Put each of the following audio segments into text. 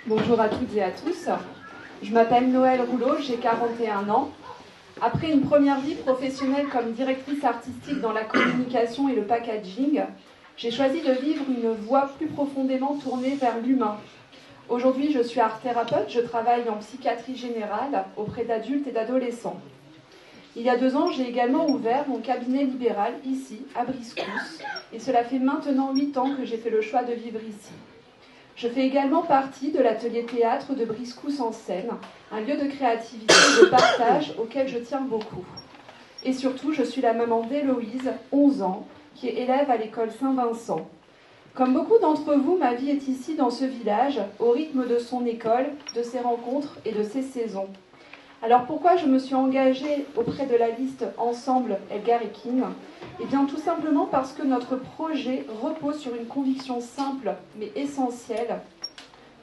Bonjour à toutes et à tous. Je m'appelle Noëlle Rouleau, j'ai 41 ans. Après une première vie professionnelle comme directrice artistique dans la communication et le packaging, j'ai choisi de vivre une voie plus profondément tournée vers l'humain. Aujourd'hui, je suis art-thérapeute, je travaille en psychiatrie générale auprès d'adultes et d'adolescents. Il y a 2 ans, j'ai également ouvert mon cabinet libéral ici, à Briscousse, et cela fait maintenant 8 ans que j'ai fait le choix de vivre ici. Je fais également partie de l'atelier théâtre de Briscousse en Seine, un lieu de créativité et de partage auquel je tiens beaucoup. Et surtout, je suis la maman d'Héloïse, 11 ans, qui est élève à l'école Saint-Vincent. Comme beaucoup d'entre vous, ma vie est ici dans ce village, au rythme de son école, de ses rencontres et de ses saisons. Alors pourquoi je me suis engagée auprès de la liste Ensemble Elgar et Kin ? Eh bien tout simplement parce que notre projet repose sur une conviction simple mais essentielle.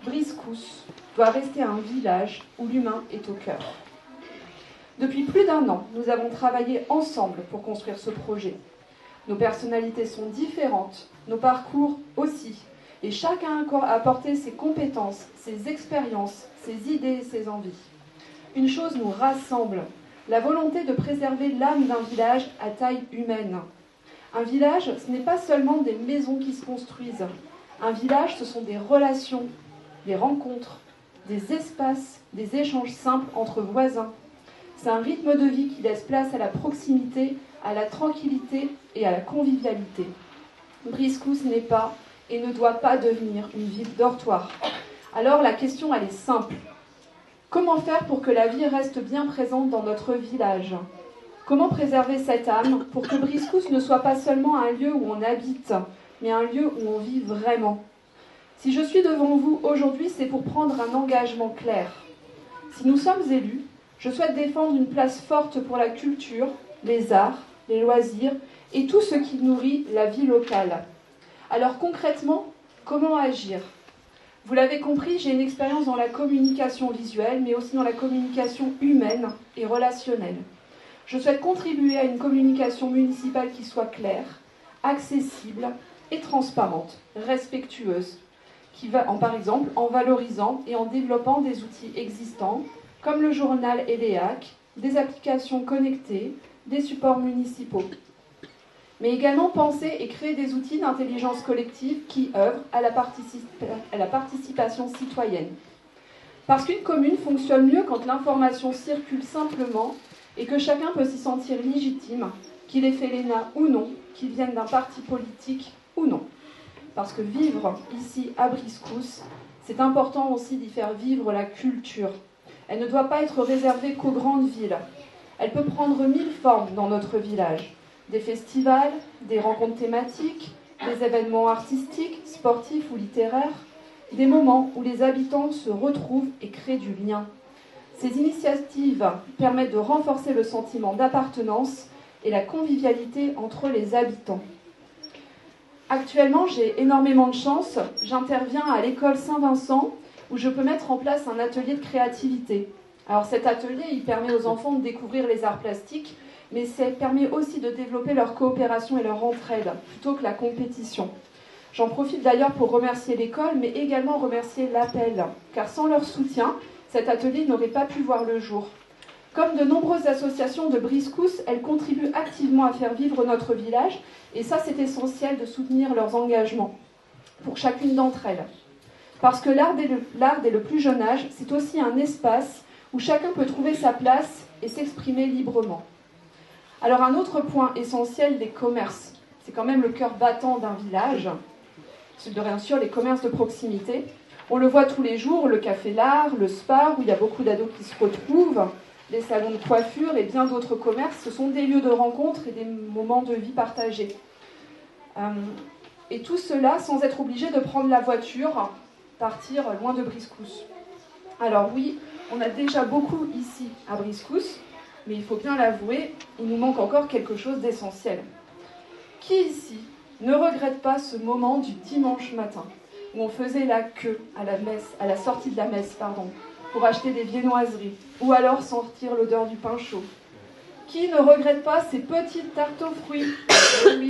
Briscousse doit rester un village où l'humain est au cœur. Depuis plus d'1 an, nous avons travaillé ensemble pour construire ce projet. Nos personnalités sont différentes, nos parcours aussi, et chacun a apporté ses compétences, ses expériences, ses idées et ses envies. Une chose nous rassemble, la volonté de préserver l'âme d'un village à taille humaine. Un village, ce n'est pas seulement des maisons qui se construisent. Un village, ce sont des relations, des rencontres, des espaces, des échanges simples entre voisins. C'est un rythme de vie qui laisse place à la proximité, à la tranquillité et à la convivialité. Briscousse n'est pas et ne doit pas devenir une ville dortoir. Alors la question, elle est simple. Comment faire pour que la vie reste bien présente dans notre village ? Comment préserver cette âme pour que Briscousse ne soit pas seulement un lieu où on habite, mais un lieu où on vit vraiment ? Si je suis devant vous aujourd'hui, c'est pour prendre un engagement clair. Si nous sommes élus, je souhaite défendre une place forte pour la culture, les arts, les loisirs et tout ce qui nourrit la vie locale. Alors concrètement, comment agir ? Vous l'avez compris, j'ai une expérience dans la communication visuelle, mais aussi dans la communication humaine et relationnelle. Je souhaite contribuer à une communication municipale qui soit claire, accessible et transparente, respectueuse, par exemple en valorisant et en développant des outils existants, comme le journal ELEAC, des applications connectées, des supports municipaux. Mais également penser et créer des outils d'intelligence collective qui œuvrent à la participation citoyenne. Parce qu'une commune fonctionne mieux quand l'information circule simplement et que chacun peut s'y sentir légitime, qu'il ait fait l'ENA ou non, qu'il vienne d'un parti politique ou non. Parce que vivre ici à Briscousse, c'est important aussi d'y faire vivre la culture. Elle ne doit pas être réservée qu'aux grandes villes. Elle peut prendre 1000 formes dans notre village. Des festivals, des rencontres thématiques, des événements artistiques, sportifs ou littéraires, des moments où les habitants se retrouvent et créent du lien. Ces initiatives permettent de renforcer le sentiment d'appartenance et la convivialité entre les habitants. Actuellement, j'ai énormément de chance. J'interviens à l'école Saint-Vincent où je peux mettre en place un atelier de créativité. Alors cet atelier, il permet aux enfants de découvrir les arts plastiques, mais ça permet aussi de développer leur coopération et leur entraide, plutôt que la compétition. J'en profite d'ailleurs pour remercier l'école, mais également remercier l'Appel, car sans leur soutien, cet atelier n'aurait pas pu voir le jour. Comme de nombreuses associations de Briscousse, elles contribuent activement à faire vivre notre village, et ça c'est essentiel de soutenir leurs engagements, pour chacune d'entre elles. Parce que l'art dès le plus jeune âge, c'est aussi un espace où chacun peut trouver sa place et s'exprimer librement. Alors un autre point essentiel, les commerces. C'est quand même le cœur battant d'un village. C'est bien sûr les commerces de proximité. On le voit tous les jours, le café L'Art, le spa, où il y a beaucoup d'ados qui se retrouvent, les salons de coiffure et bien d'autres commerces. Ce sont des lieux de rencontre et des moments de vie partagés. Et tout cela sans être obligé de prendre la voiture, partir loin de Briscousse. Alors oui, on a déjà beaucoup ici à Briscousse, mais il faut bien l'avouer, il nous manque encore quelque chose d'essentiel. Qui ici ne regrette pas ce moment du dimanche matin où on faisait la queue à la sortie de la messe, pour acheter des viennoiseries, ou alors sentir l'odeur du pain chaud? Qui ne regrette pas ces petites tartes aux fruits? Oui,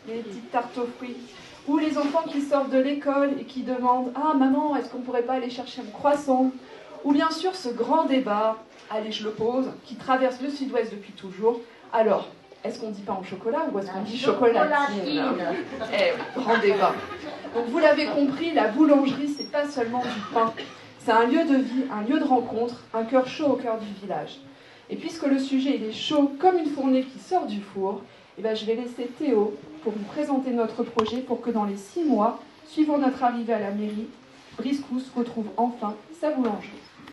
les petites tartes aux fruits. Ou les enfants qui sortent de l'école et qui demandent « Ah maman, est-ce qu'on ne pourrait pas aller chercher un croissant ?» Ou bien sûr ce grand débat, allez je le pose, qui traverse le sud-ouest depuis toujours. Alors, est-ce qu'on dit pain au chocolat ou est-ce qu'on dit chocolatine? Grand débat. Donc vous l'avez compris, la boulangerie, c'est pas seulement du pain. C'est un lieu de vie, un lieu de rencontre, un cœur chaud au cœur du village. Et puisque le sujet il est chaud comme une fournée qui sort du four, eh ben, je vais laisser Théo pour vous présenter notre projet pour que dans les 6 mois, suivant notre arrivée à la mairie, Briscousse retrouve enfin sa boulangerie.